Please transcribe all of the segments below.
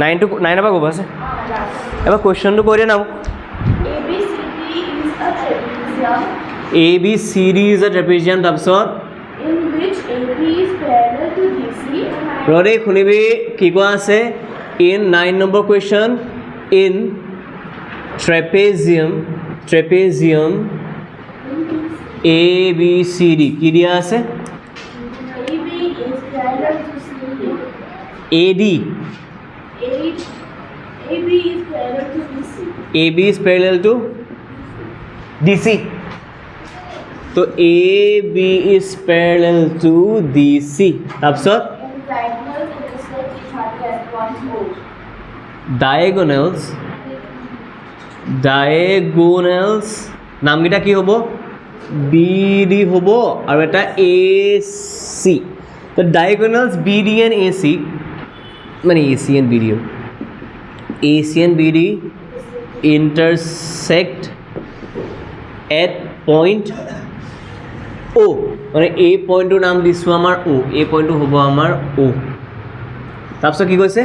9 to 9 পৰা ক'ব আছে এবাৰ কোৱেশ্চনটো কৈ দিয়া না ABCD is a trapezium তাৰপিছত in which AB is parallel to DC ৰদে শুনিবি কি কোৱা আছে in 9 number question in trapezium ABCD কি দিয়া আছে AB is parallel to CD AD AB is parallel to DC AB is parallel to DC तो AB is parallel to DC তাৰপিছত diagonals diagonals নামকেইটা কি হ'ব BD হ'ব আৰু এটা AC তো diagonals BD and AC মানে AC and BD AC and BD intersect at point O মানে এই পইণ্টটোৰ নাম দিছোঁ আমাৰ O এই পইণ্টটো হ'ব আমাৰ O তাৰপিছত কি কৈছে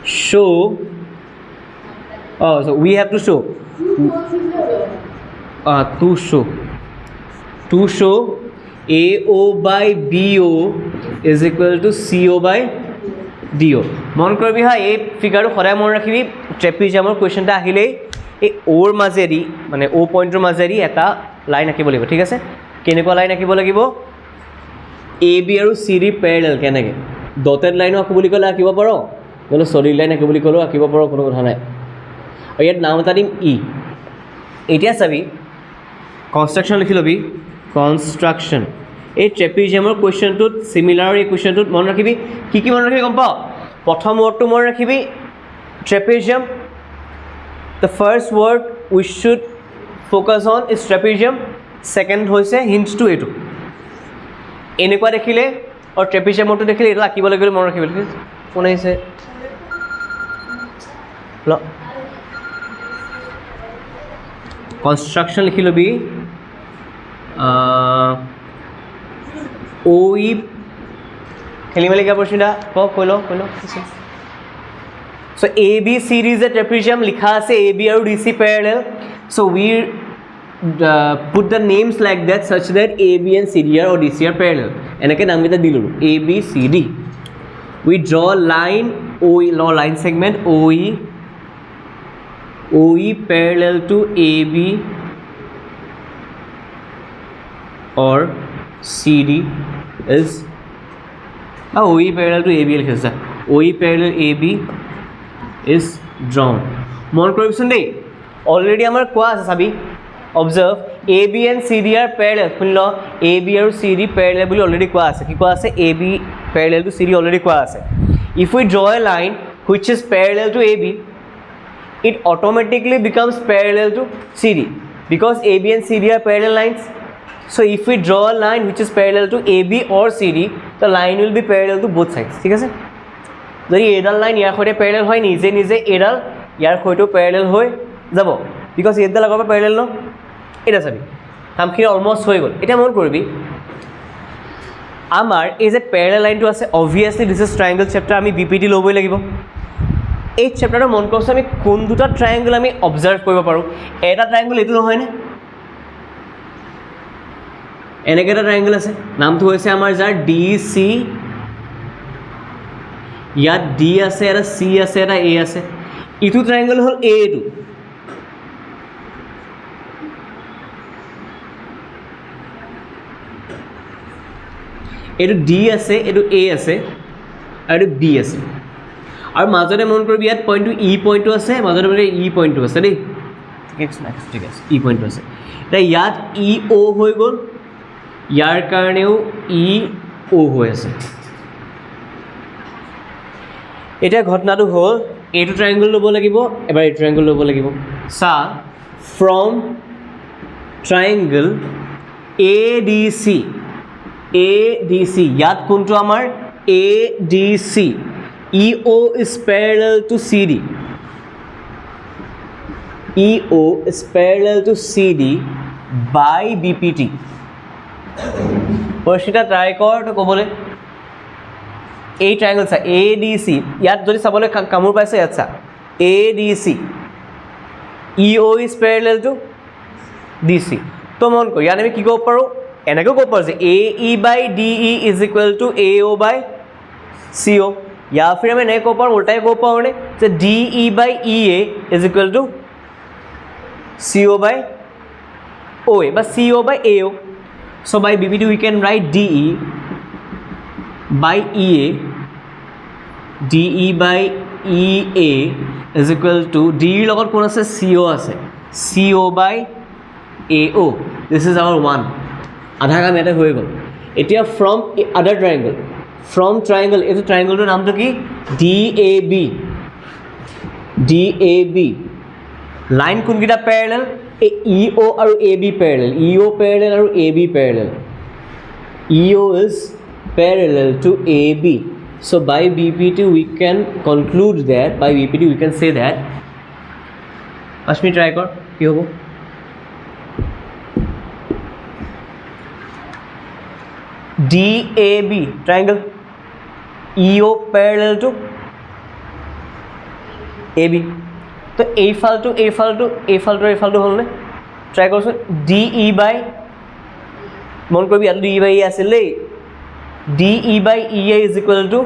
show so we have to show to show AO by BO is equal to CO by DO মন কৰিবি হা এই ফিগাৰটো সদায় মন ৰাখিবি ট্ৰেপিজিয়ামৰ কুৱেশ্যনটা আহিলেই এই ওৰ মাজেদি মানে O পইণ্টৰ মাজেদি এটা লাইন আঁকিব লাগিব ঠিক আছে কেনেকুৱা লাইন আঁকিব লাগিব AB আৰু CD প্যাৰেলাল কেনেকৈ ডটেড লাইনো আঁকো বুলি ক'লে আঁকিব পাৰ বোলে সলিড লাইন আঁকিব বুলি ক'লেও আঁকিব পাৰ কোনো কথা নাই আৰু ইয়াত নাম এটা দিম ই এতিয়া চাবি কনষ্ট্ৰাকশ্যন লিখি ল'বি কনষ্ট্ৰাকশ্যন এই ট্ৰেপিজিয়ামৰ কুৱেশ্যনটোত চিমিলাৰ এই কুৱেশ্যনটোত মন ৰাখিবি কি মন ৰাখিবি গম পাওঁ প্ৰথম ৱৰ্ডটো মন ৰাখিবি trapezium the first word we should focus on is trapezium second হৈছে হিণ্টছটো এইটো এনেকুৱা দেখিলে আৰু ট্ৰেপিজিয়ামটো দেখিলে এইটো আঁকিব লাগিব মন ৰাখিবি কোন আহিছে কনষ্ট্ৰাকশ্যন লিখি ল'বি OE খেলি মেলি কিয় পৰিছিলা কৈ ল so ABCD is a trapezium লিখা আছে AB আৰু DC parallel so we put the names like that such that AB and CD are or DC are parallel এনেকৈ নামকেইটা দিলোঁ ABCD we draw line OE line segment OE parallel to AB or CD is OE parallel to AB লিখিছে OE parallel AB is drawn মন কৰিবচোন দেই already আমাৰ কোৱা আছে চাবি observe AB and CD are parallel শুনি ল AB আৰু CD parallel বুলি অলৰেডি কোৱা আছে কি কোৱা আছে AB parallel to CD already কোৱা আছে if we draw a line which is parallel to AB it automatically becomes parallel to CD because AB and CD are parallel lines so if we draw a line which is parallel to AB or CD the line will be parallel to both sides ঠিক আছে যদি এডাল line ইয়াৰ সৈতে প্যাৰেলাল হয় নিজে এডাল ইয়াৰ সৈতে প্যাৰেলাল হৈ যাব বিকজ এডাল আগৰ পৰা প্যাৰেলাল ন এটা চাবি কামখিনি অলমোষ্ট হৈ গ'ল এতিয়া মন কৰিবি আমাৰ এই যে প্যাৰেলাল লাইনটো আছে obviously this is triangle chapter আমি BPT ল'বই লাগিব এই চেপ্টাৰটো মন কৰকচোন আমি কোন দুটা ট্ৰায়াংগল আমি অবজাৰ্ভ কৰিব পাৰোঁ এটা ট্ৰায়াংগল এইটো নহয়নে এনেকৈ এটা ট্ৰায়াংগল আছে নামটো হৈছে আমাৰ যাৰ DC ইয়াত D আছে এটা C আছে এটা A আছে ইটো ট্ৰায়াংগল হ'ল A এইটো এইটো D আছে এইটো A আছে আৰু এইটো B আছে আৰু মাজতে মন কৰিবি ইয়াত পইণ্টটো E পইণ্টটো আছে মাজতে মানে E পইণ্টটো আছে দেই ঠিক আছে E পইণ্টটো আছে এতিয়া ইয়াত EO হৈ গ'ল ইয়াৰ কাৰণেও EO হৈ আছে এতিয়া ঘটনাটো হ'ল এইটো ট্ৰায়াংগল ল'ব লাগিব এবাৰ এই ট্ৰায়াংগল ল'ব লাগিব চা ফ্ৰম ট্ৰায়াংগল ADC ইয়াত কোনটো আমাৰ ADC EO is parallel to CD EO is parallel to CD by BPT পৰীক্ষা ট্ৰাই কৰ তো ক'বলৈ এই ট্ৰাইংগল চা এ ডি চি ইয়াত যদি চাবলৈ কামোৰ পাইছে ইয়াত চা A D C E O' is parallel two D C তো মন কৰ ইয়াত আমি কি ক'ব পাৰোঁ এনেকৈও ক'ব পাৰোঁ যে A E by D E is equal to A O' by C O' या फिर हमें नहीं को पाऊँ उल्टा ही को पाऊँ ने तो D E by E A is equal to C O by O A बस C O by A O so by B B D we can write D E by E A D E by E A is equal to D लगत कौन आसे C O आसे C O by A O this is our one आधा काम याते हो गल एटिया from other triangle from triangle ये ट्रायंगल नाम तो कि DAB लाइन कौन किटा पैरेलल EO और AB पैरेलल EO पैरेलल और AB parallel EO is parallel to AB so by BPT we can conclude that by BPT we can say that Ashmi try कर কি হবো DAB triangle EO parallel to AB तो A fall to हल ने try करছো DE by मन करबी यात DE by E आছিলে DE by EA is equal to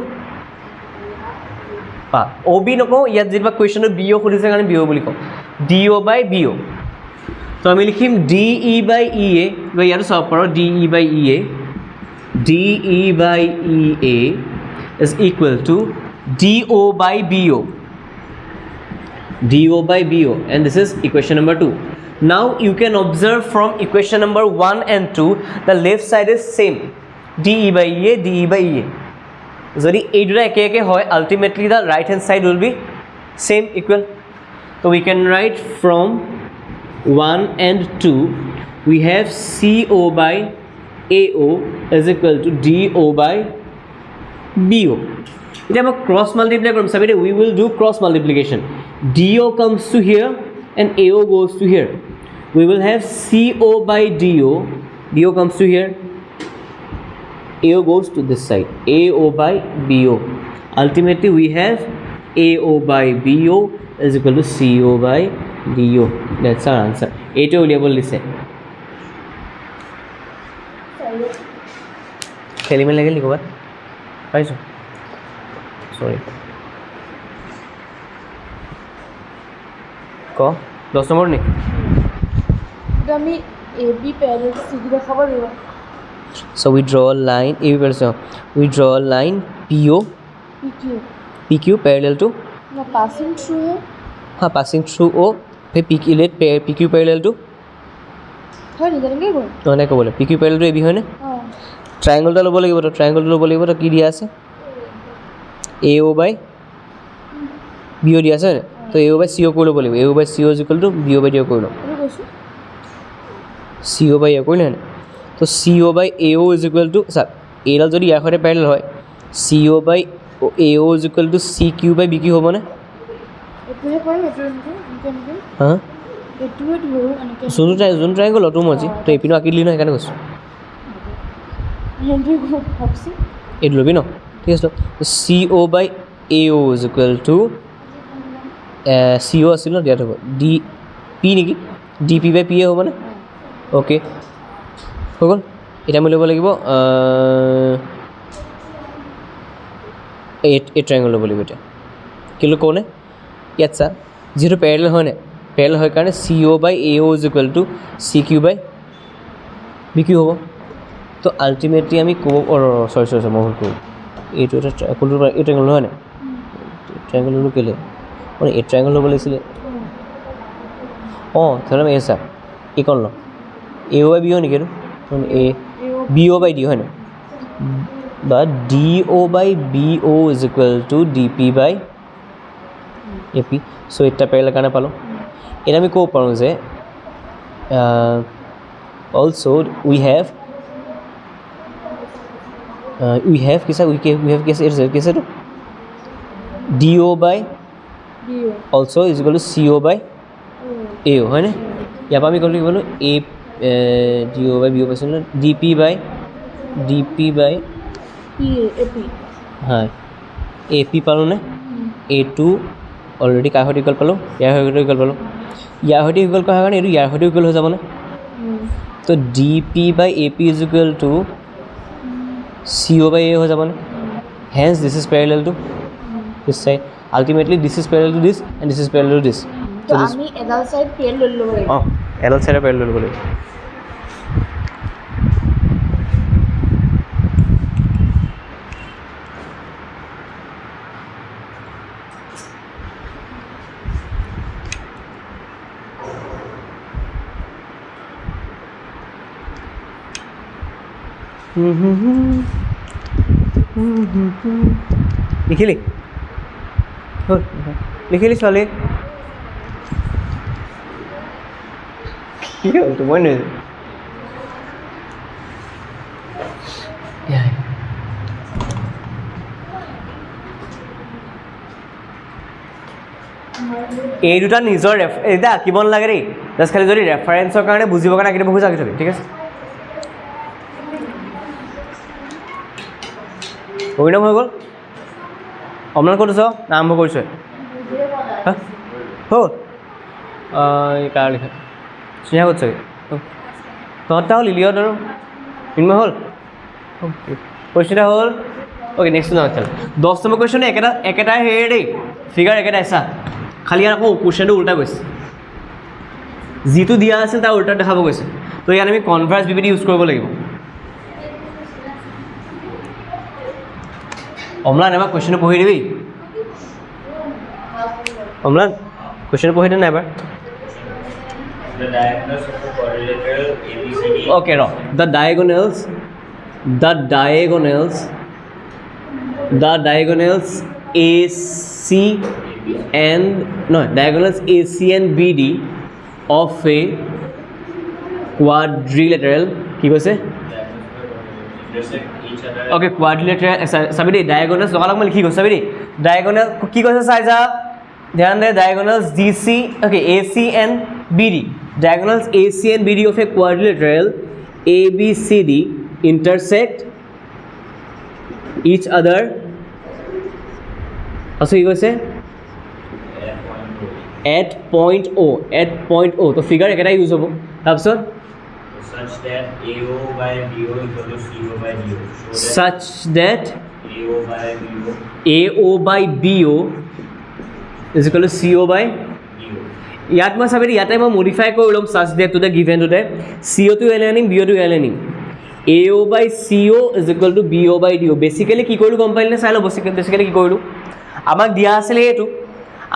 पा OB नको यात जेबा क्वेश्चन BO খুদিছে কাৰণে BO বুলি কম DO by BO তো আমি লিখিম DE by EA বা ইয়াত সব পাৰো DE by EA DE by EA is equal to DO by BO DO by BO and this is equation number 2 now you can observe from equation number 1 and 2 the left side is same DE by EA DE by EA যদি এই দুটা একে একে হয় ultimately the right hand side will be same equal so we can write from 1 and 2 we have CO by AO is equal to DO by BO. Now cross multiply from somebody we will do cross multiplication. DO comes to here and AO goes to here. We will have CO by DO. DO comes to here. AO goes to this side. AO by BO. Ultimately we have AO by BO is equal to CO by DO. That's our answer. 8 oleable listen. खेली में लगे लिखो बात पाइছো sorry को 10 number नहीं আমি AB parallel to CD দেখাব লাগিব so we draw a line AB parallel we draw a line PO PQ parallel to ना passing through है हाँ passing through O फिर PQ parallel to হয় নিজান কে গো মানে কো বলে PQ parallel to AB হয় না ट्रायंगल টা লব লাগিব তো ट्रायंगल টো লব লাগিব তো কি দিয়া আছে AO by BO দিয়া আছে তো AO by CO কৰি লব লাগিব AO by CO is equal to BO by DO কৰি লও CO by A কৰিলে না তো CO by AO is equal to sir A ডাল যদি ইয়াৰ সৈতে প্যাৰেলাল হয় CO by AO is equal to CQ by BQ হ'ব না এটোহে পাই এটো হ্যাঁ এটোহে ধৰো এনেকে যোন ট্ৰায়ংগল অটো মজি তো এপিনো আঁকি দিলি ন সেইকাৰণে কৈছো এইটো ল'বি ন ঠিক আছে CO by AO is equal to CO আছিল ন দিয়াত হ'ব DP নেকি DP by PA হ'ব না ওকে হৈ গ'ল এটা আমি ল'ব লাগিব এই ট্ৰায়ংগল ল'ব লাগিব এতিয়া কিলো কোনে ইয়াত চা যিটো প্যাৰেলাল হয় না প্যাৰেলাল হয় কাৰণে CO by AO is equal to CQ by BQ হ'ব तो अल्टिमेटली आमी को सॉरी मैं भूल करूँ ये तो ये ट्रायंगल है ना ट्रायंगल लो केले और ये ट्रायंगल लो बोले इसलिए थोड़ा मैं ऐसा ये कौन लो AO by BO नहीं करूँ तो A BO by DO है ना but DO by BO is equal to DP by AP so इतना पैरेलल करना पालो इन्हें मैं को पढ़ूँ से also we have DO by BO also is equal to CO by AO है ना यहाँ पर मैं कहूँ कि बोलो A DO by BO pass DP by PA AP हाँ AP পালোঁ নে A2 অলৰেডি কাৰ সৈতে ইকুৱেল পালোঁ ইয়াৰ সৈতে ইকুৱেল পালোঁ ইয়াৰ সৈতে ইকুৱেল কৰাৰ কাৰণে এইটো ইয়াৰ সৈতে ইকুৱেল হৈ যাবনে তো DP by AP is equal to CO by A হৈ যাবনে hence this is parallel to this side ultimately this is parallel to this and this is parallel to this তো আমি এডাল সাইড পেল লৈ ল'ব লাগিব অঁ এডাল চাইডে পেৰেলেল লৈ ল'ব লাগিব লিখিলি হ'ল লিখিলি ছোৱালী কি হ'ল তো মই নোৱাৰিলোঁ এই দুটা নিজৰ এতিয়া আঁকিব নালাগে দেই জাষ্ট খালি যদি ৰেফাৰেঞ্চৰ কাৰণে বুজিবৰ কাৰণে আঁকি দিব খোজা আঁকি থবি ঠিক আছে অভিনম হৈ গ'ল অমলান ক'ত আছ আৰম্ভ কৰিছোঁ হ'ল কাৰ লিখা স্নেহা ক'ত চাগে তহঁতটা হ'ল ইলিয়ত আৰু ইনমা হ'ল কুৱেশ্যনটা হ'ল অ'কে নেক্সট নহয় খেল 10 নম্বৰ কুৱেশ্যন একেটাই হেৰি দেই ফিগাৰ একেটাই চা খালি ইয়াত আকৌ কুৱেশ্যনটো উল্টা গৈছে যিটো দিয়া আছিল তাৰ উল্টা দেখাব গৈছে তো ইয়াত আমি কনভাৰ্চ বিবিধি ইউজ কৰিব লাগিব অমলান এবাৰ কুৱেশ্যনটো পঢ়ি দিবি অমলান কুৱেশ্যনটো পঢ়ি দে নাই এবাৰ okay no the diagonals AC and no diagonals AC and BD of a quadrilateral কি কৈছে okay quadrilateral sabi de diagonals লগালগ মই লিখি গৈছো sabi de diagonal কি কৈছে চাই যা ধ্যান দে diagonals DC okay AC and BD diagonals AC and BD of a quadrilateral ABCD intersect each other also কি কৈছে at point O তো ফিগাৰ একেটা ইউজ হ'ব তাৰপিছত such that AO by BO equal to CO by DO such that AO by BO is equal to CO by DO ইয়াত মই চাবি ইয়াতে মই মডিফাই কৰি ল'ম such that to the given to the CO to L আনিম BO to L আনিম AO by CO is equal to BO by DO basically কি কৰিলো গম পাইলে চাই ল বেসিক্যালি কি কৰিলো আমাক দিয়া আছিল এটো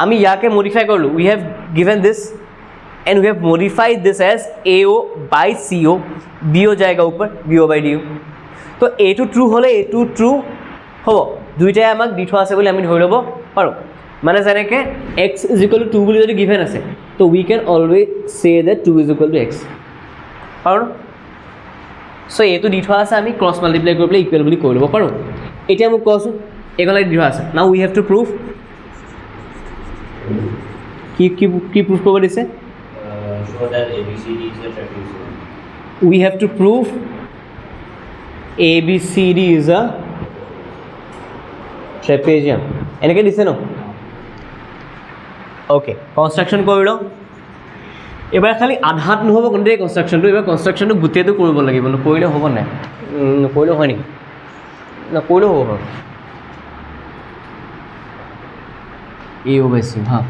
আমি ইয়াকে মডিফাই কৰিলো we have given this and we have modified this as AO by CO BO जाएगा ऊपर BO by DO তো এটো ট্ৰু হলে এটো ট্ৰু হ'ব দুইটাই আমাক দি থোৱা আছে বুলি আমি ধৰি ল'ব পাৰো মানে যেনেকে x is equal to 2 বুলি যদি given আছে তো we can always say that 2 is equal to x পাৰো সো এটো দি থোৱা আছে আমি ক্ৰস মাল্টিপ্লাই কৰি পেলাই ইকুৱেল বুলি কৈ ল'ব পাৰো এতিয়া মোক কোৱাচোন এগলাই দি থোৱা আছে নাও we have to prove কি proof কৰিব দিছে show that ABCD is a trapezoid we have to prove ABCD is a trapezium এনেকৈ দিছে ন ওকে কনস্ট্ৰাকশন কৰি লওঁ এবাৰ খালি আধাত নহ'ব কোনটো কনস্ট্ৰাকশনটো এবাৰ কনস্ট্ৰাকশনটো গোটেইটো কৰিব লাগিব নকৰিলে হ'ব নাই নকৰিলে হয় নেকি নকৰিলেও হ'ব বাৰু AO by C হা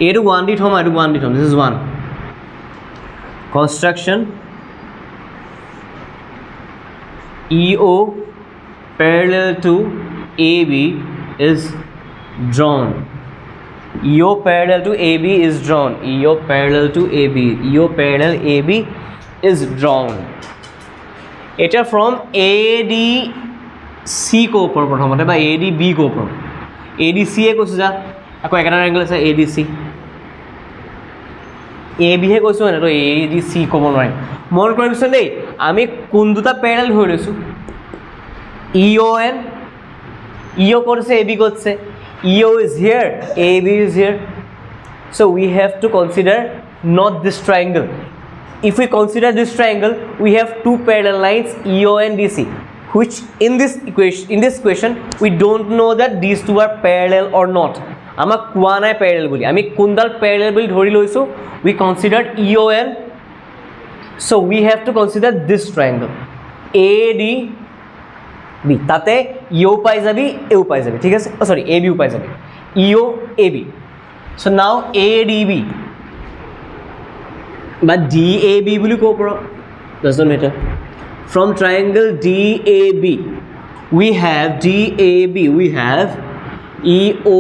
এইটো 1 দি থম আৰু 1 দি থম this is 1 construction EO parallel to AB is drawn EO parallel to AB is drawn EO parallel to AB EO parallel AB is drawn এটা from ADC কো ওপৰ প্ৰথমতে বা ADB কো ওপৰ ADC এ কৈছো যা আকৌ একটা এংগল আছে ADC AB হে কৈছো না তো ADC ক'ব নোৱাৰিম মন কৰিবছন দেই আমি কোন দুটা প্যাৰালাল ধৰি লৈছো EON EO করছে AB করছে EO is here AB is here so we have to consider not this triangle if we consider this triangle, we have two parallel lines EO and DC, which in this question we don't know that these two are parallel or not. আমাক কোৱা নাই parallel বুলি, আমি কোনডাল parallel বুলি ধৰি লৈছো, we considered EO and, so we have to consider this triangle ADB. তাতে EO পাই যাবি, AO পাই যাবি, ঠিক আছে, sorry AB পাই যাবি, EO AB. So now ADB but DAB বুলি ক'ব পাৰ, doesn't matter. From triangle DAB we have EO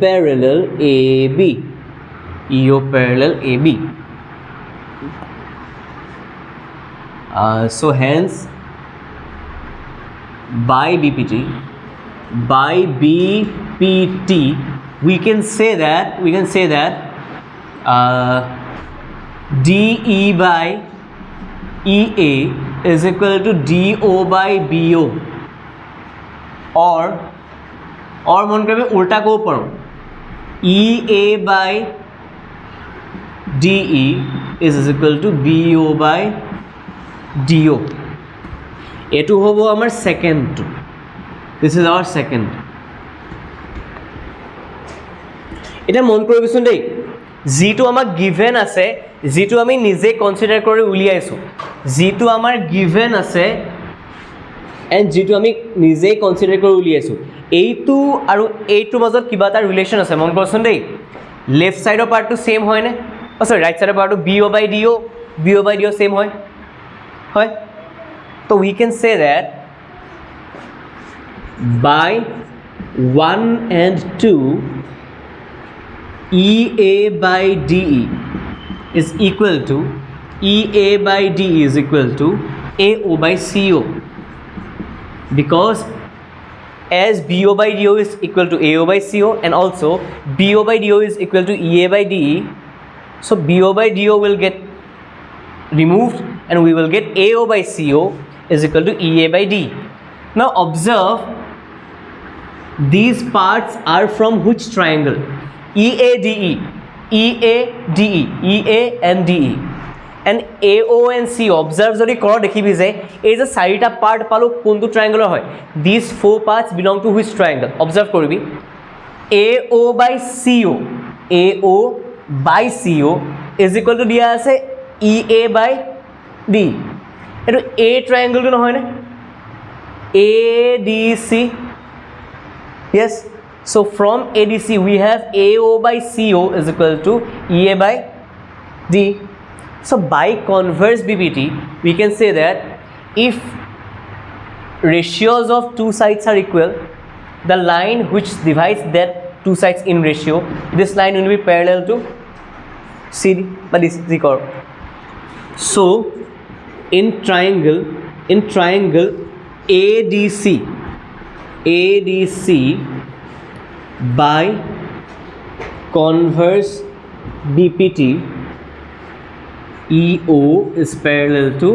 parallel AB, EO parallel AB. So hence by BPT we can say that DE by EA is equal to DO by BO, or মন কৰিবি উল্টা ক'ব পাৰোঁ, EA by DE is equal to BO by DO. এইটো হ'ব আমাৰ second, this is our second. এটা মন কৰিবিচোন দেই, যিটো আমাক গিভেন আছে, যিটো আমি নিজে কনসিডাৰ কৰি উলিয়াইছোঁ, যিটো আমাৰ গিভেন আছে এণ্ড যিটো আমি নিজেই কনসিডাৰ কৰি উলিয়াইছোঁ, এইটো আৰু এইটোৰ মাজত কিবা এটা ৰিলেশ্যন আছে, মন কৰচোন দেই. লেফ্ট ছাইডৰ পাৰ্টটো ছেইম হয়নে, সৰি ৰাইট ছাইডৰ পাৰ্টটো BO by DO ছেইম হয়, তো we can say that by 1 and 2 EA by DE is equal to AO by CO, because as BO by DO is equal to AO by CO and also BO by DO is equal to EA by DE, so BO by DO will get removed and we will get AO by CO is equal to EA by D. Now observe, these parts are from which triangle? EA and DE and AO and CO. Observe যদি কৰ দেখিবি যে এই যে চাৰিটা part পালো কোনটো ট্ৰায়াঙ্গলৰ হয়, these four parts belong to which triangle? Observe কৰিবি, AO by CO is equal to দিয়া আছে EA by D. এইটো A ট্ৰায়াঙ্গলটো নহয় নে, ADC, yes. So from ADC we have AO by CO is equal to EA by D. So by converse BPT we can say that if ratios of two sides are equal, the line which divides that two sides in ratio, this line will be parallel to CD. But this is the so in triangle ADC by converse BPT, EO is parallel to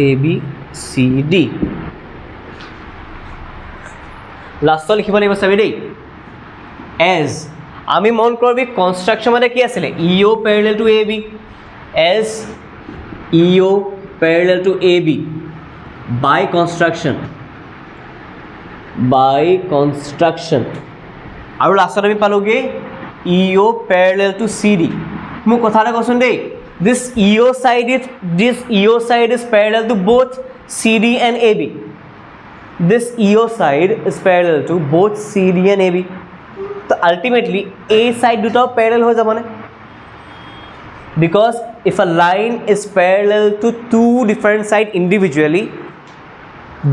ABCD. Last লিখিব লাগিব চাবি দেই, as আমি মন কৰবি construction মানে কি আছিলে, EO parallel to AB, as EO parallel to AB by construction আৰু লাষ্টত আমি পালোগে EO parallel to CD. মোক কথা এটা কৈছোন দেই, this EO side is parallel to both CD and AB. This EO side is parallel to both CD and AB. So ultimately A side দুটাও parallel হৈ যাব নে? Because if a line is parallel to two different sides individually,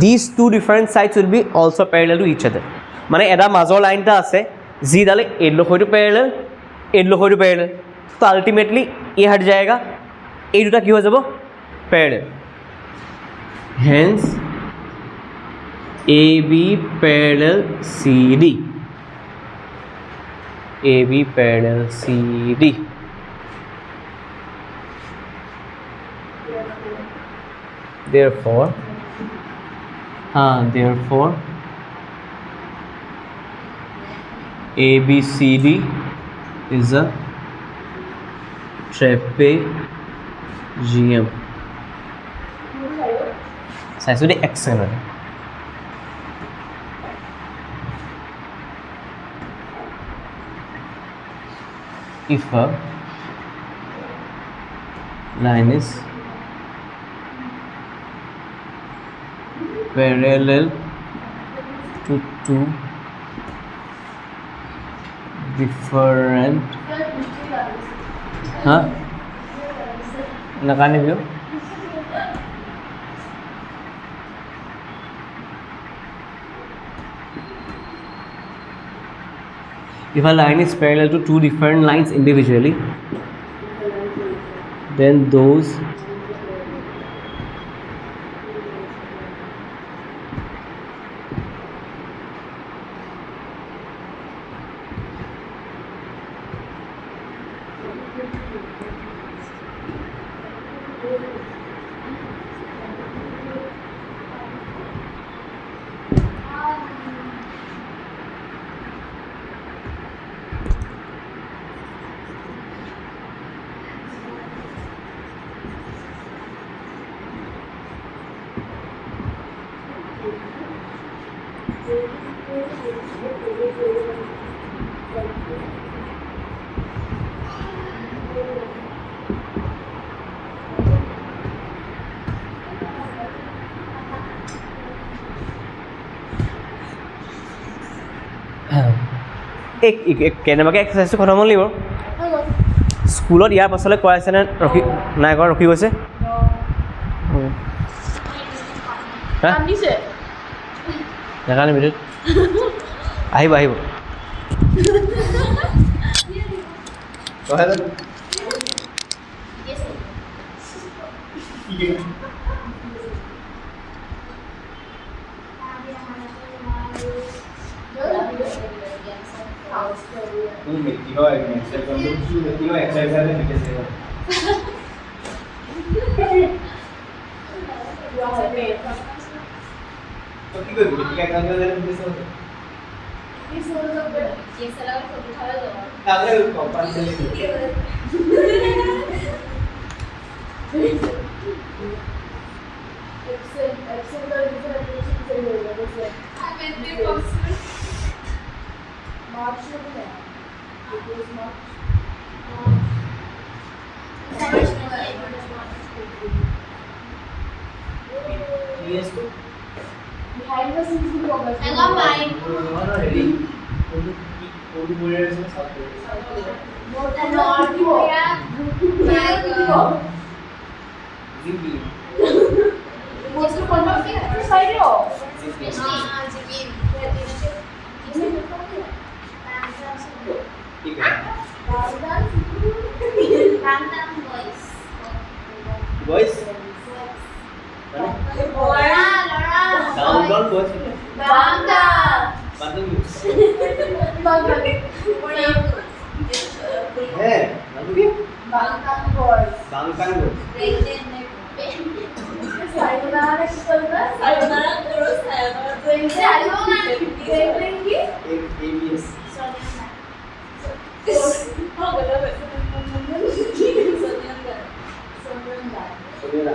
these two different sides will be also parallel to each other. মানে এটা মাজৰ লাইনটা আছে যিডালে এই লহৈটো parallel, এই লহৈটো parallel, তো ultimately ये हट जाएगा, এই দুটা কি হৈ যাব parallel. Hence AB parallel CD, AB parallel CD. Therefore ABCD is a trapezium চাইছোঁ দেই এক second if a line is parallel to two different nakani view if a line is parallel to two different lines individually then those কেনেবাকৈ এক্সাৰচাইজটো খতম হ'ল লাগিব স্কুলত ইয়াৰ পাছলৈ কৰাইছেনে ৰখি নাই কৰা ৰখি গৈছে নাকান্দি ভিতৰত আহিব আহিব Behind the scenes we go back. Hang on, mine. What's the point of it? Side off. boys down boys है नाम क्या Bangtan boys. Bangtan boys Sayonara किसका Sayonara terus sayonara. ABS Oh, betul betul. Saudara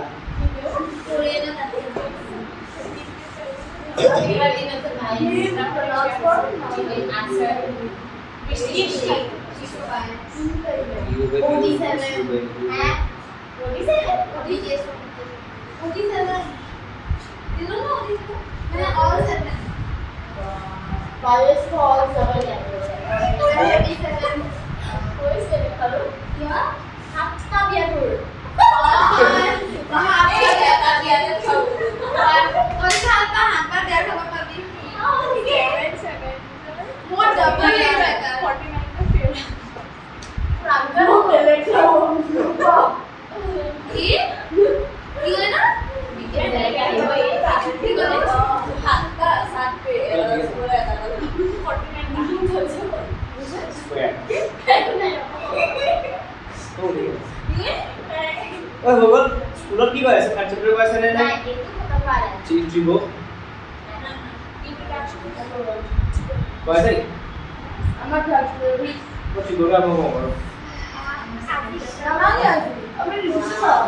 Korea nanti. Answer. Bias for all seven. ओए होगल स्कूलत की गय আছে কাৰ্যক্ৰম গয় আছে নে নাই চিব গয় আছে আমাৰ ক্লাস কচি গৰা মই কৰো নালাগে আজি আপুনি ৰিভিউ কৰক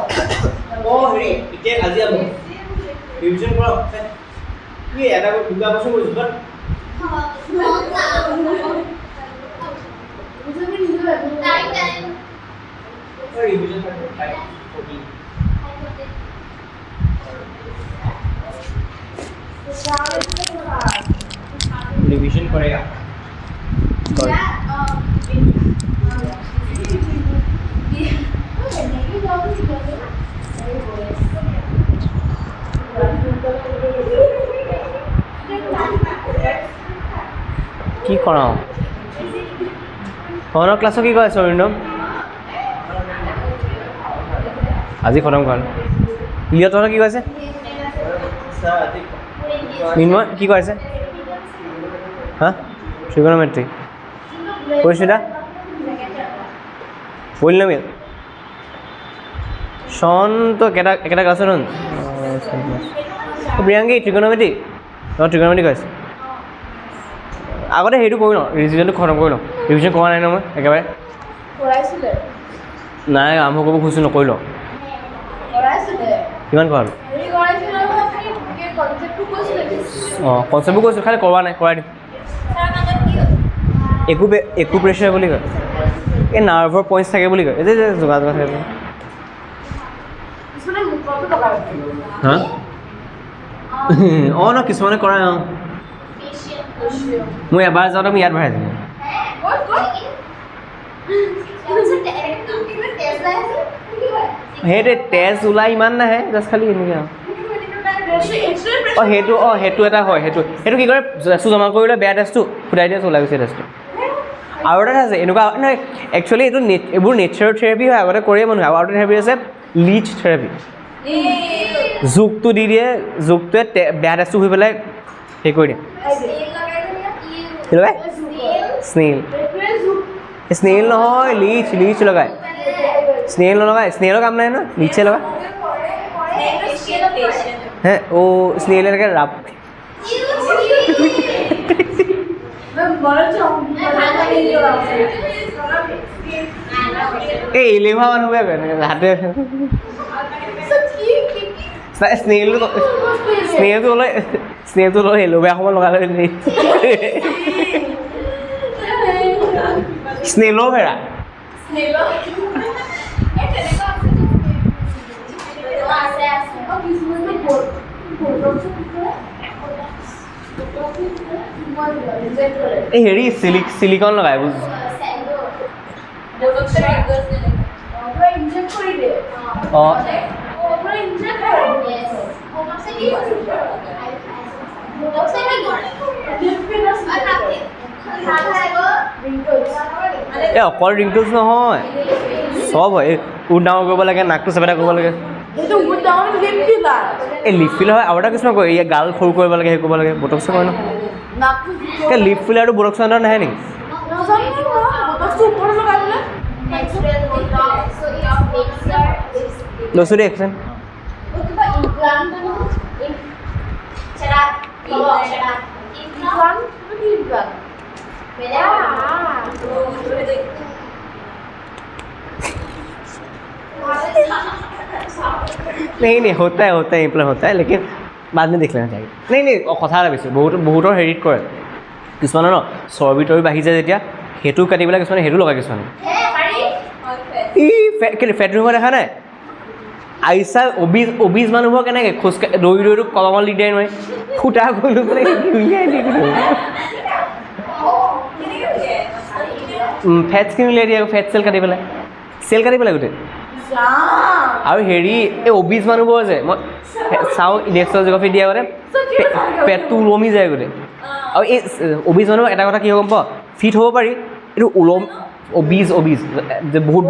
অ হেৰি এতিয়া আজি আমি ৰিভিজন কৰক কি এটা দুটা বছৰ কৰিছো বাট ৰিভিজন रिवीजन करेगा কি কৰাও অনৰ ক্লাছ কি কয় সৰিন্দম আজি খতম কৰ লিয়া তোৰ কি কৈছে মিনময় কি কৈছে হা ট্রিগোনোমেট্রি পরিষ্কার বল না মেল শন তো একটা class non Priyanki trigonometry trigonometry কৈছে আগতে সেইটো কৰি লওঁ ৰিভিজনটো খতম কৰি লওঁ ৰিভিজন কৰা নাই ন মই একেবাৰে কৰাইছিলে নাই আৰম্ভ কৰিব খুজিছোঁ নকৰি লওঁ কৰাইছিলে কিমান কৰালোঁ হেৰি কৰাইছিলে আপুনি কি কনসেপ্টটো কৈছিলে অঁ কনচেপ্টটো কৈছোঁ খালি কৰোৱা নাই কৰাই দিম একো প্ৰেছাৰ বুলি কয় এই নাৰ্ভৰ পইণ্টছ থাকে বুলি কয় এই যে যোগাযোগ থাকে কিছুমানে মুখতো লগাই হা অঁ ন কিছুমানে কৰাই অঁ মই এবাৰ যাওঁতে মই ইয়াত ভৰাইছিলোঁ সেইটোৱে তেজ ওলাই ইমান নাহে জাষ্ট খালি এনেকৈ আৰু সেইটো এটা হয় সেইটো কি কৰে তেজটো জমা কৰিলে বেয়া তেজটো ফুটাই দিয়ে ওলাই গৈছে তেজটো আৰু এটা আছে এনেকুৱা নহয় একচুৱেলি এইবোৰ নেচাৰেল থেৰাপি হয় আগতে কৰিয়ে মানুহে আৰু এটা থেৰাপি আছে লিচ থেৰাপি জোকটো দি দিয়ে জোকটোৱে বেয়া তেজটো হৈ পেলাই সেই কৰি দিয়ে কি লগাই স্নেইল নহয় লিচ লগায় স্নেইল নলগায় স্নেইলৰ কাম নাই ন লিচে লগায় হে ও স্নেইল এনেকৈ ৰাপ এই এলেহুৱা মানুহবোৰে কয় এনেকৈ হাতে স্নেইলটো লৈ এলেহুৱা সময় লগালে স্নেইলৰ ভেড়া এই হেৰি চিলিকন লগাই বুজ অঁ এই অকল ৰিংকলছ নহয় চব হয় উঠ ডাঙৰ কৰিব লাগে নাকটো চেপেটা কৰিব লাগে এই লিপ ফিলাৰ হয় আৰু এটা কিছুমান কয় এই গাল সৰু কৰিব লাগে সেই কৰিব লাগে বটক্সে কয় ন এই লিপ ফিলাৰটো বটক্স আণ্ডাৰ নাহে নেকি লৈছোঁ দেই একচেন नहीं होता है इम्प्लान होता है लेकिन बाद में देख लेना चाहिए नहीं कथा এটা বেছি বহুতৰ হেৰিত কৰে কিছুমানৰ ন চৰ্বি তৰ্বি বাঢ়ি যায় যেতিয়া সেইটো কাটি পেলাই কিছুমানে সেইটো লগায় কিছুমানে ফেট ৰিমুভাৰ দেখা নাই আইচা অবিজ মানুহবোৰ কেনেকৈ খোজকাঢ়ি দৌৰি কলমল দি দিয়ে নহয় ফুটা গ'লো পেলাই উলিয়াই দি ফেট স্কিন উলিয়াই দিয়ে ফেট চেল কাটি পেলাই গোটেই আৰু হেৰি এই অবিজ মানুহবোৰ যে মই চাওঁ ইলেক্ট্ৰল জিঅ'গ্ৰাফি দিয়া আগতে পেটটো ওলমি যায় গোটেই আৰু এই অবিজ মানুহৰ এটা কথা কি গম পাওঁ ফিট হ'ব পাৰি এইটো অবিজ যে বহুত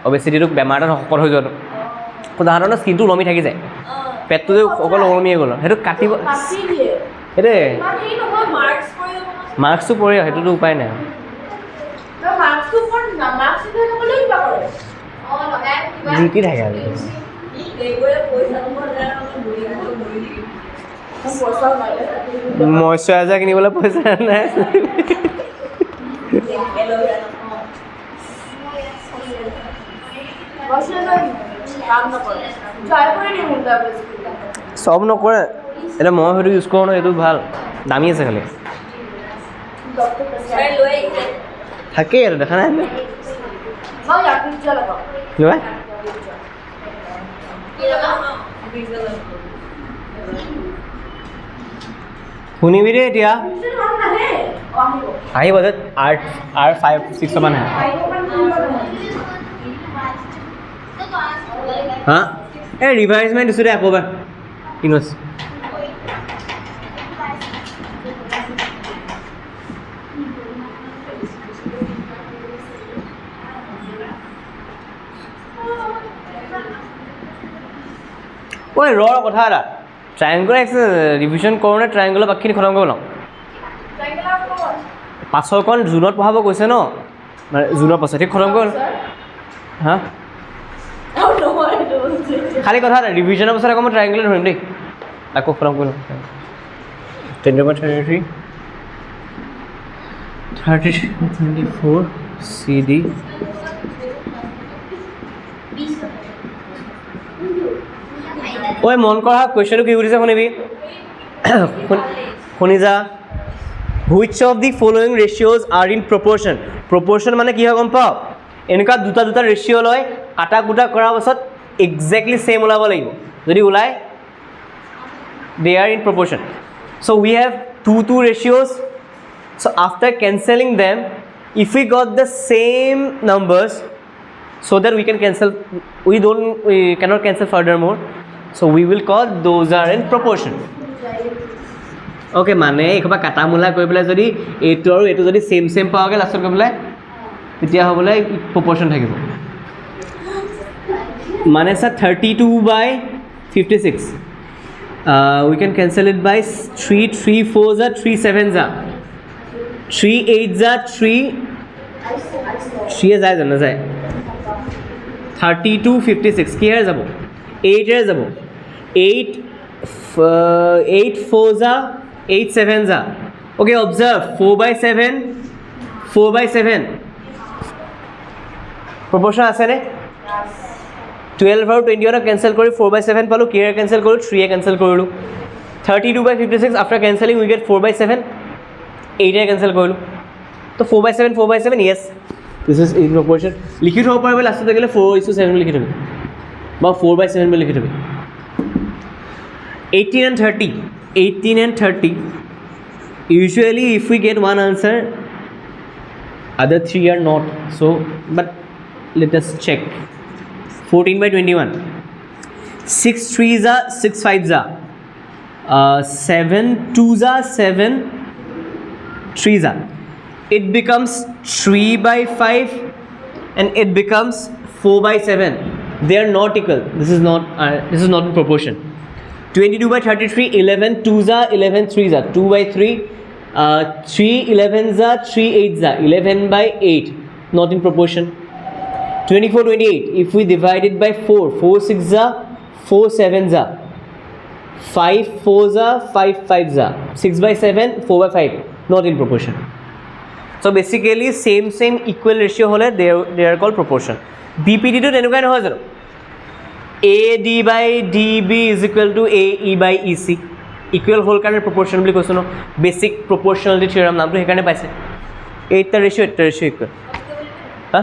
অবেচিটিটো বেমাৰ এটা শকত হৈ যোৱাটো সাধাৰণতে স্কিনটো ওলমি থাকি যায় পেটটো যে অকল ওলমিয়ে গ'ল সেইটো কাটিব সেইটোৱে মাৰ্কছটো পৰে সেইটোতো উপায় নাই জিকি থাকে আৰু মইশ্চাৰাইজাৰ কিনিবলৈ পইচা নাই কাম নকৰে ট্ৰাই কৰি দিম ডাবল চব নকৰে এটা মই সেইটো ইউজ কৰোঁ ন এইটো ভাল দামী আছে খালি ডক্টৰ চাই লৈ আহিছে থাকেই আৰু দেখা নাই মই ইয়াক নিচা লগাও কিবা কি লগাও বিজল শুনিবি দেই এতিয়া নিচা মান নাহে আহিব আহিব যে R5-6 মান আহে হা এই ৰিভাইজমেণ্ট দিছোঁ দে আকৌ এবাৰ কিনোচ ঐ ৰ কথা এটা ট্ৰায়েংগুলাৰ ৰিভিজন কৰোঁ নে ট্ৰায়েংগুলাৰ বাকীখিনি খতম কৰি লওঁ পাছৰকণ জুনত পঢ়াব কৈছে ন মানে জুনৰ পাছত ঠিক খতম কৰি হা খালি কথা এটা ৰিভিজনৰ পাছত আকৌ মই ট্ৰায়েংগুলাৰ ধৰিম দেই আকৌ খতম কৰি লওঁ 10/33 24 CD ঐ মন কৰা কুৱেশ্যনটো কি সুধিছে শুনিবি শুনি যা which of the following ratios are in proportion proportion মানে কি হয় গম পাওঁ এনেকুৱা দুটা ৰেচিঅ' লয় কাটা কুটা কৰাৰ পাছত এক্সেক্টলি ছেইম ওলাব লাগিব যদি ওলায় they are in proportion so' we have two ratios so after cancelling them if we got the same numbers so that we can cancel we cannot cancel furthermore so we will call those are in proportion okay মানে একবা কাটা মুলা কৰি পেলাই যদি এইটো আৰু এইটো যদি সেম পাওগে লাষ্টত কৰি পেলাই তেতিয়া হ'বলে proportion থাকিব মানে sir 32/56 we can cancel it by 3 3 4s are 3 7s are 3 8s are 3 3 যায় জানা যায় 32/56 কি যাব 8 এর যাব 8 4s are 8 7s are okay observe 4/7 proportion আছে নে 12 আৰু 21 cancel কৰি 4/7 পালো কি cancel কৰিলো 3 cancel কৰিলো 32/56 after cancelling we get 4/7 8 cancel কৰিলো তো 4/7 yes this is in proportion লিখি থব পাৰিব লাষ্টত গলে 4:7 লিখি থবি বা 4/7 বুলি লিখি থবি 18 and 30 usually if we get one answer other three are not so but let us check 14/21 6 3s are 6 5s are 7 2s are 7 3s are it becomes 3/5 and it becomes 4/7 they are not equal this is not in proportion 22/33 11 2s are 11 3s are 2/3 3 11s are 3 8s are 11/8 not in proportion 24/28 if we divide it by 4 4 6s are 4 7s are 5 4s are 5 5s are 6/7 4/5 not in proportion so basically same equal ratio hole they are called proportion bpd to tenukai nohoy jano AD/DB is equal to AE/EC equal whole karone proportion boli koisu no basic proportionality theorem namto he karone paise 8 ratio equal ha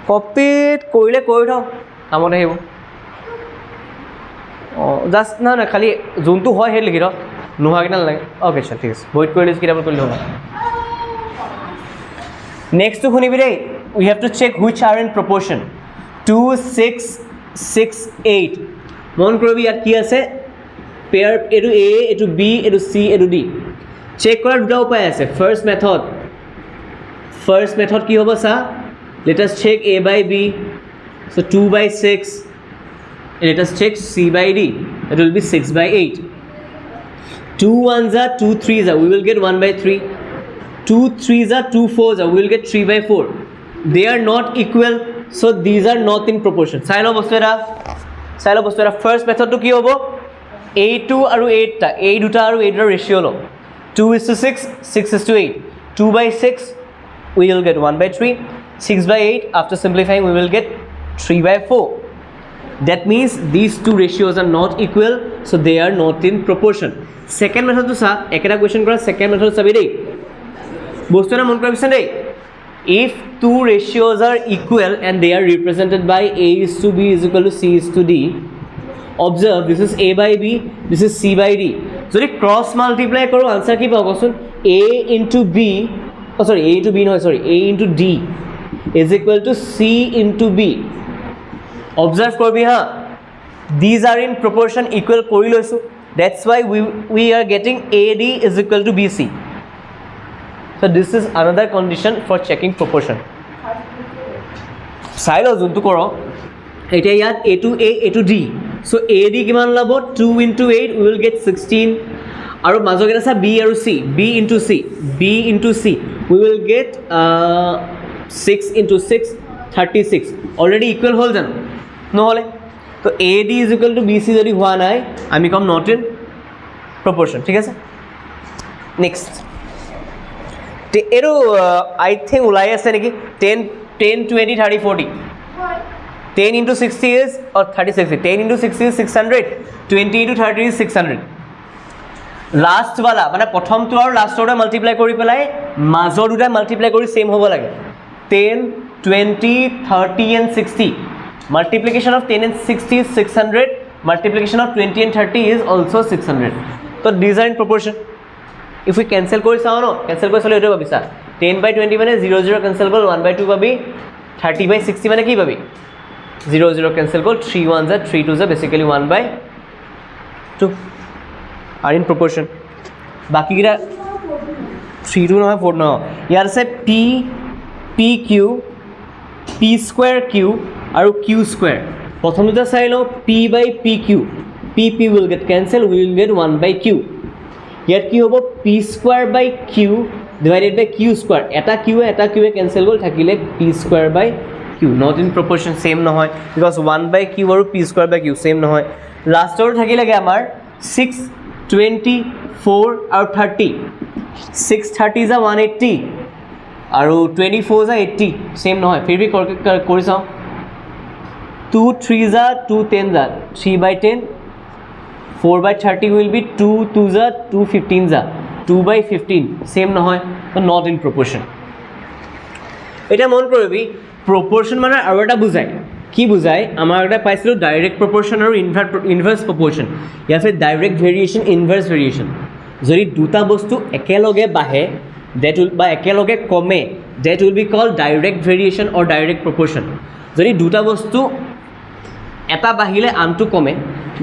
কপিত কৰিলে কৰি থওঁ কামত আহিব just না খালি যোনটো হয় সেই লিখি থওঁ নোহোৱা কিনা নালাগে অ'কে ছাৰ ঠিক আছে ভইড কৰি লৈছোঁ কিতাপত কৰিলে হ'ব নেক্সটটো শুনিবি দেই we have to check which are in proportion 2 6 6 8 মন কৰিবি ইয়াত কি আছে পেয়াৰ এইটো এ এইটো বি এইটো চি এইটো ডি চেক কৰাৰ দুটা উপায় আছে ফাৰ্ষ্ট মেথড কি হ'ব চা let us check A/B so 2/6 and let us check C/D it will be 6/8 2 1s are 2 3s are we will get 1/3 2 3s are 2 4s are we will get 3/4 they are not equal so these are not in proportion sai lo bostu era first method to ki hobo a2 aru 8 ta a duta aru 8 er ratio lo 2:6 6:8 2/6 we will get 1/3 6/8 after simplifying we will get 3/4. That means these two ratios are not equal, so they are not in proportion. Second method to sa eketa question kora second method sabi dei bostu na mon korabisa dei. If two ratios are equal and they are represented by A:B is equal to C:D, observe this is A by B, this is C by D. Jodi cross multiply karo answer ki pao kosun A into B, oh sorry A into B no sorry A into D is equal to C into B. Observe korbi ha, these are in proportion equal kori loisu. That's why we are getting AD is equal to BC. So this is another condition for checking proportion. Sai lo juntu koro eta yat A to A, A to D. So AD kiman labo 2 into 8 we will get 16. Aru majo keta sa B aru C, B into C, B into C we will get 6 into 6 36. Already equal hol jano no hole. So AD is equal to BC jodi hua nai ami kom not in proportion. ঠিক আছে next te eru I think ulai ase neki 10 20 30 40 10 into 60 is or 36 10 into 60 is 600 20 into 30 is 600 last wala mane prothom to aru last order multiply kori pelai major duta multiply kori same hobo lage 10 20 30 and 60 multiplication of 10 and 60 is 600 multiplication of 20 and 30 is also 600 so these are in proportion. If we cancel kori sao no cancel kori sole eto babisa 10 by 20 mane 0 0 cancel kol 1 by 2 pabi 30 by 60 mane ki pabi 0 0 cancel kol 3 1s are 3 2s are basically 1 by 2 are in proportion. Baki kira 3 2 no 4 no yar se p q p square q aru q square prothom duta sai lo p by pq p will get cancel we will get 1 by q. Yet কি হবো p square by q divided by q square eta q cancel gol thakile p square by q not in proportion same no hoy because 1 by q aru p square by q same no hoy. Last or thakile ge amar 6 20 4 aru 30 6 30 is a 180 aru 24 is a 80 same no hoy phir bhi kori sao 2 3 is a 2 10 is a 3 by 10 4 by 30 will be 2 2s are 2 15s are 2 by 15 same no hoy so not in proportion. Eta mon koribi proportion mane aru eta bujai ki bujai amar eta paisilo direct proportion aru inverse proportion ya fir direct variation inverse variation jodi duta bostu ekeloge bahe that will ba ekeloge kome that will be called direct variation or direct proportion. Jodi duta bostu eta bahile antu kome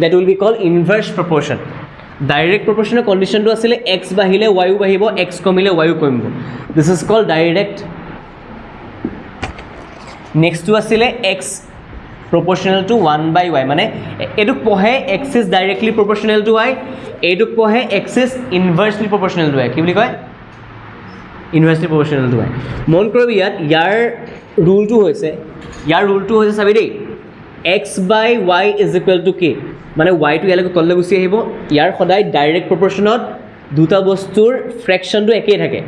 that will be called inverse proportion. Direct proportion condition to asile x bahile y bahibo x komile y komibo this is called direct. Next to asile x proportional to 1 by y mane eduk pohe x is directly proportional to y eduk pohe x is inversely proportional to y ki boli koy inversely proportional to y. Mon koribi yat yar rule to hoise sabi dei x by y is equal to k মানে y to ইয়ালে তললে গুছি আহিব ইয়াৰ সদায় direct প্ৰপৰচনত দুটা বস্তুৰ ফ্ৰেকশনটো একেই থাকে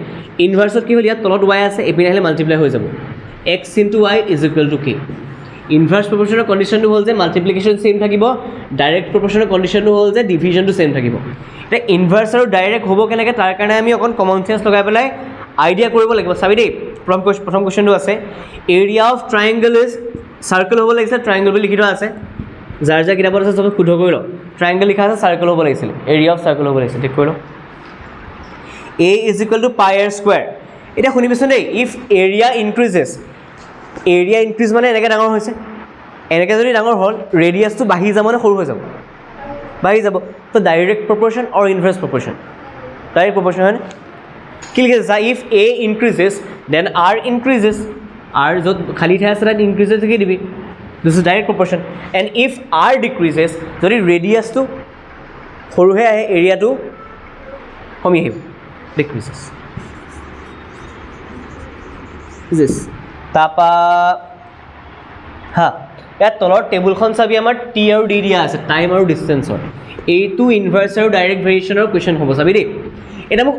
ইনভাৰ্সত কি হল ইয়াত তলত y আছে এপিনে আহিলে মাল্টিপ্লাই হৈ যাব x into y is equal to k. ইনভাৰ্স প্ৰপৰচনৰ কন্ডিশনটো হল যে মাল্টিপ্লিকেশন সেম থাকিব ডাইৰেক্ট প্ৰপৰচনৰ কন্ডিশনটো হল যে ডিভিজনটো সেম থাকিব এটা ইনভাৰ্স আৰু ডাইৰেক্ট হ'ব কেনেকৈ তাৰ কাৰণে আমি অকন কমন সেন্স লগাই পেলাই আইডিয়া কৰিব লাগিব চাবি দেই প্ৰথম কোৱেশ্চনটো আছে এৰিয়া অফ ট্ৰায়াঙ্গল ইজ সাৰ্কেল হ'ব লাগিছে ট্ৰায়াঙ্গল বুলি লিখি থোৱা আছে যাৰ যা কিতাপত আছে সব শুদ্ধ কৰি ল ট্ৰায়াঙ্গল লিখা আছে সাৰ্কেল হ'ব লাগিছিল এৰিয়া অফ সাৰ্কেল হ'ব লাগিছিল ঠিক কৰি ল a is equal to pi r square এটা শুনিবছন দেই ইফ এৰিয়া ইনক্ৰিজেস এৰিয়া ইনক্ৰিজ মানে এনেকৈ ডাঙৰ হৈছে এনেকৈ যদি ডাঙৰ হ'ল ৰেডিয়াসটো বাঢ়ি যাব মানে সৰু হৈ যাব বাঢ়ি যাব তো ডাইৰেক্ট প্ৰপৰচন অৰ ইনভাৰ্স প্ৰপৰচন ডাইৰেক্ট প্ৰপৰচন হয় কি লিখিছে if a increases then r increases r যত খালি ঠাই আছে তাত increases কি দিবি this is direct proportion and if r decreases যদি ৰেডিয়াসটো সৰু হৈ আহে এৰিয়াটো কমি আহিব decreases this তাপা হা ইয়াত তলৰ টেবুলখন চাবি আমাৰ টি আৰু ডি দিয়া আছে টাইম আৰু ডিসটেন্সৰ এইটো ইনভাৰ্স আৰু ডাইৰেক্ট ভেৰিয়েশ্যনৰ কোৱেশ্চন হ'ব চাবি দেই এটা মোক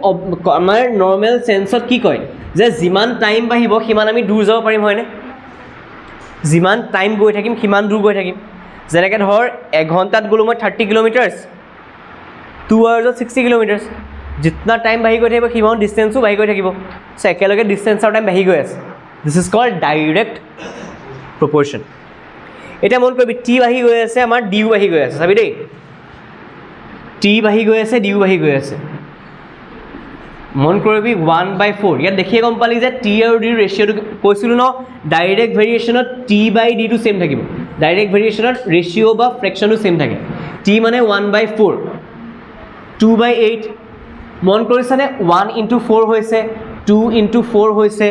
আমাৰ নৰ্মেল সেন্সত কি কয় যে যিমান টাইম বাঢ়িব সিমান আমি দূৰ যাব পাৰিম হয়নে যিমান টাইম গৈ থাকিম সিমান দূৰ গৈ থাকিম যেনেকৈ ধৰ এঘণ্টাত গ'লোঁ মই 30 কিলোমিটাৰ্ছ 2 আৱাৰ্ছত 60 কিলোমিটাৰ্ছ जितना टाइम बाढ़ी गई থাকিব সিমান ডিষ্টেঞ্চো বাঢ়ি গৈ থাকিব সো একেলগে ডিষ্টেঞ্চ আৰু টাইম বাঢ়ি গৈ আছে দিছ ইজ কল্ড ডাইৰেক্ট প্ৰপৰ্শ্যন এতিয়া মন কৰিবি টি বাঢ়ি গৈ আছে আমাৰ ডিউ বাঢ়ি গৈ আছে চাবি দেই টি বাঢ়ি গৈ আছে ডিউ বাঢ়ি গৈ আছে মন কৰিবি 1/4 ইয়াত দেখিয়ে গম পালি যে টি আৰু ডিৰ ৰেচিঅ'টো কৈছিলোঁ ন ডাইৰেক্ট ভেৰিয়েশ্যনত টি বাই ডিটো ছেইম থাকিব ডাইৰেক্ট ভেৰিয়েশ্যনত ৰেচিঅ' বা ফ্ৰেকশ্যনটো ছেইম থাকে টি মানে 1/4 2/8 মন কৰিছানে 1 × 4 হৈছে 2 × 4 হৈছে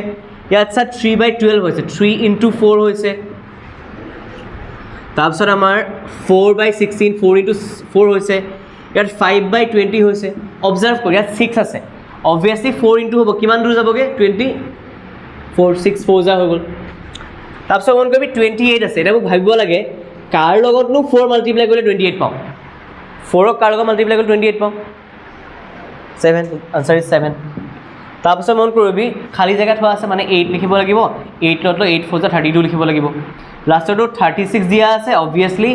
ইয়াত চা 3/12 হৈছে 3 × 4 হৈছে তাৰপিছত আমাৰ 4/16 4 × 4 হৈছে ইয়াত 5/20 হৈছে অবজাৰ্ভ কৰি ইয়াত 6 আছে অবভিয়াছলি 4 × হ'ব কিমান দূৰ যাবগৈ 20 4 6 4 যা হৈ গ'ল তাৰপিছত মন কৰিবি 28 আছে এটা মোক ভাবিব লাগে কাৰ লগতনো 4 মাল্টিপ্লাই কৰিলে 28 পাওঁ 4ক কাৰ লগত মাল্টিপ্লাই কৰিলে 28 পাওঁ 7 আনসাৰ ইজ 7 তাৰপিছত মন কৰিবি খালী জেগা থোৱা আছে মানে 8 লিখিব লাগিব 8 লগত 8 4 32 লিখিব লাগিব লাষ্টটো 36 দিয়া আছে অবভিয়াছলি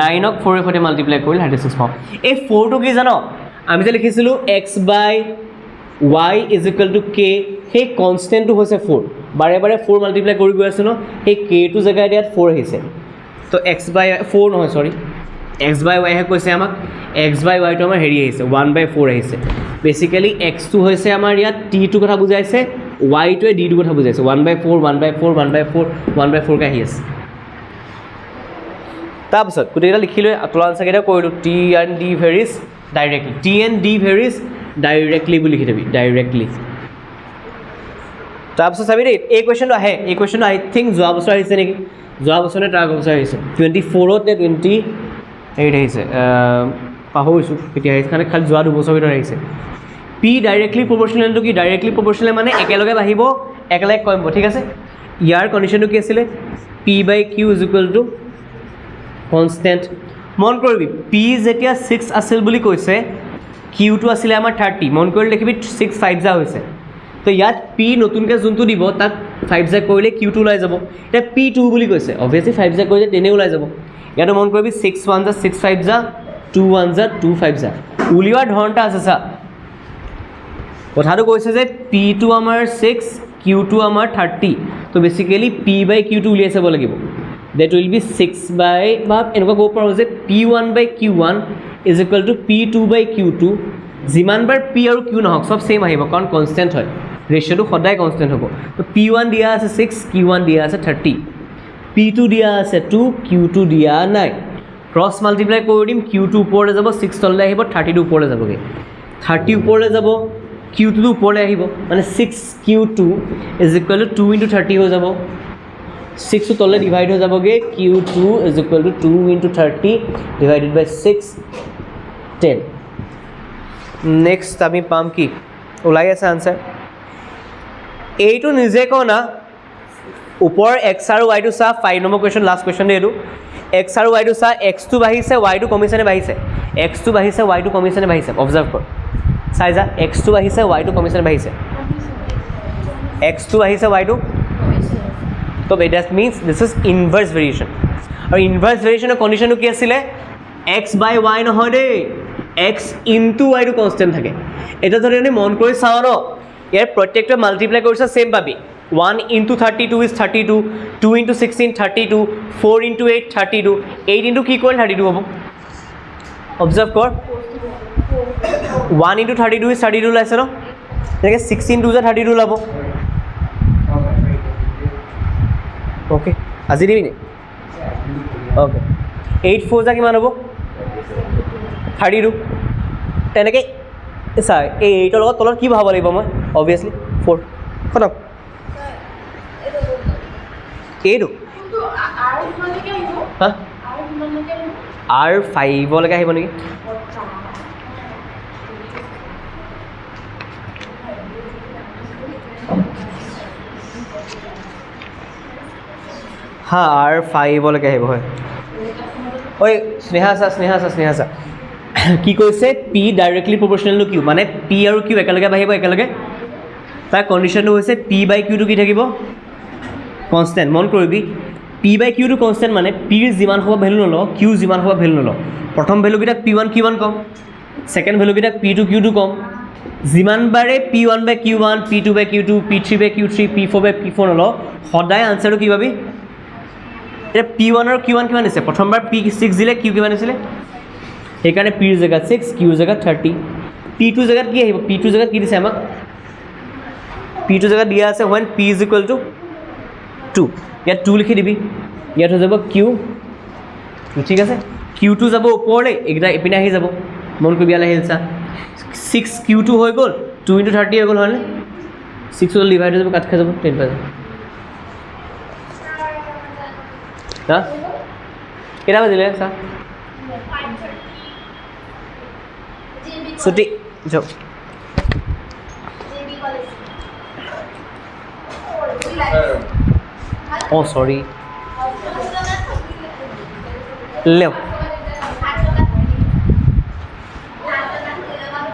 9ক 4 সৈতে মাল্টিপ্লাই কৰিলে 36 পাওঁ এই 4টো কি জানো আমি যে লিখিছিলোঁ x/y = k সেই কনষ্টেণ্টটো হৈছে 4 বাৰে বাৰে 4 মাল্টিপ্লাই কৰি গৈ আছোঁ ন সেই kটো জেগাত ইয়াত 4 আহিছে তো x/4 নহয় সৰি x/y হে কৈছে আমাক x/y টো আমাৰ হেৰি আহিছে 1/4 আহিছে বেসিক্যালি x2 হৈছে আমাৰ ইয়াত t2 কথা বুজাইছে y টোৱে d2 কথা বুজাইছে 1/4 1/4 1/4 1/4 কা আহি আছে তাৰপিছত গোটেইটা লিখিলৈ আতলা আনসাৰকেইটা কৰিলোঁ t and d varies directly t and d varies directly বুলি লিখি দিবি directly তাৰপিছত চাবি দেই এই কুৱেশ্যনটো আহে এই কুৱেশ্যনটো আই থিংক যোৱা বছৰ আহিছে নেকি যোৱা বছৰ নে তাৰ বছৰ আহিছে 24ত নে 28 আহিছে পাহৰিছোঁ কেতিয়া আহিছে কাৰণে খালি যোৱা 2 বছৰ ভিতৰত আহিছে পি ডাইৰেক্টলি প্ৰপৰ্চনেলটো কি ডাইৰেক্টলি প্ৰপৰ্চনেল মানে একেলগে বাঢ়িব একেলগে কমিব ঠিক আছে ইয়াৰ কণ্ডিশ্যনটো কি আছিলে p/q = কনষ্টেণ্ট মন কৰিবি পি যেতিয়া 6 আছিল বুলি কৈছে কিউটো আছিলে আমাৰ 30 মন কৰিলে দেখিবি 6 5 যা হৈছে তো ইয়াত পি নতুনকৈ যোনটো দিব তাক 5 যা কৰিলে কিউটো ওলাই যাব এতিয়া p2 বুলি কৈছে অবভিয়াছলি 5 যা কৰিলে 10 ওলাই যাব ইয়াত মন কৰিবি 6 1 যা 6 5 যা 2 1 যা 2 5 যা উলিওৱাৰ ধৰণটা আছে চা কথাটো কৈছে যে p2 আমাৰ 6 q2 আমাৰ 30 তো বেসিক্যালি p/q2 উলিয়াই চাব লাগিব that will be 6 by বা এনেকুৱা ক'ব পাৰোঁ যে p1/q1 = p2/q2 যিমানবাৰ p আৰু q নহওক সব সেম আহিব কাৰণ কনষ্টেণ্ট হয় ৰেচিঅ'টো সদায় কনষ্টেণ্ট হ'ব তো p1 দিয়া আছে 6 q1 দিয়া আছে 30 p2 দিয়া আছে 2 q2 দিয়া নাই ক্ৰছ মাল্টিপ্লাই কৰি দিম q2 ওপৰলৈ যাব 6 তললৈ আহিব 30 ওপৰলৈ যাবগৈ 30 ওপৰলৈ যাব q2 ওপৰলৈ আহিব মানে 6q2 = 2 × 30 হৈ যাব 6 তললৈ ডিভাইড হৈ যাবগৈ q2 = 2 × 30 divided by 6 10 নেক্সট আমি পাম কি ওলাই আছে আনসাৰ এইটো নিজে কওঁ না ওপৰ x আৰু y টো চা 5 নম্বৰ কুৱেশ্যন লাষ্ট কুৱেশ্যন এইটো x আৰু y টো চা x2 বাঢ়িছে y টো কমিছে নে বাঢ়িছে x2 বাঢ়িছে y টো কমিছে নে বাঢ়িছে অবজাৰ্ভ কৰ চাই যা x2 বাঢ়িছে y টো কমিছে নে বাঢ়িছে x2 বাঢ়িছে y টো তো that means this is inverse variation আৰু inverse variation ৰ কণ্ডিশ্যনটো কি আছিলে x/y নহয় দেই x * y টো কনষ্টেণ্ট থাকে এটা যদি আমি মন কৰি চাওঁ ন ইয়াৰ প্ৰত্যেকটো মাল্টিপ্লাই কৰিছে সেম পাবি 1 × 32 is 32 2 × 16 32 4 × 8 32 8 × কি কৰিলে 32 হ'ব অবজাৰ্ভ কৰ 1 × 32 is 32 ওলাইছে ন এনেকৈ 16 2 32 ওলাব ओके আজি দিবি নি ओके 8 4 যা কিমান হ'ব 32 তেনেকৈ চা এই 8ৰ লগত তলত কি ভাব লাগিব মই অবভিয়াছলি 4 খতম এইটো হা R5 লৈকে আহিব নেকি হা R5 লৈকে আহিব হয় ঐ স্নেহা চা কি কৈছে P directly proportional to Q মানে পি আৰু কিউ একেলগে বাঢ়িব একেলগে তাৰ কণ্ডিশ্যনটো হৈছে p/q টো কি থাকিব কনষ্টেণ্ট মন কৰিবি পি বাই কিউটো কনষ্টেণ্ট মানে পিৰ যিমান হ'ব ভেলু নলওঁ কিউ যিমান হ'ব ভেলু নলওঁ প্ৰথম ভেলুকেইটাক P1 Q1 ক'ম ছেকেণ্ড ভেলুকেইটাক P2 Q2 ক'ম যিমানবাৰে P1 বাই Q1 P2 বাই Q2 P3 বাই Q3 P4 বাই P4 নলওঁ সদায় আনচাৰটো কি পাবি এতিয়া P1 আৰু Q1 কিমান দিছে প্ৰথমবাৰ P6 দিলে Q কিমান দিছিলে সেইকাৰণে Pৰ জেগাত 6 Qৰ জেগাত 30 P2 জেগাত কি আহিব P2 জেগাত কি দিছে আমাক P2 জেগাত দিয়া আছে when P is equal to 2 ইয়াত 2 লিখি দিবি ইয়াত হৈ যাব Q ঠিক আছে Q2 যাব ওপৰলৈ এইকেইটা এপিনে আহি যাব মন কৰিবি ইয়ালৈ আহিল চা 6 Q2 হৈ গ'ল 2 × 30 হৈ গ'ল হয়নে 6 হ'ল ডিভাইড হৈ যাব কাট খাই যাব 10 পাই যাব হা কেইটা বাজিলে চা ছুটি যাওক oh sorry leo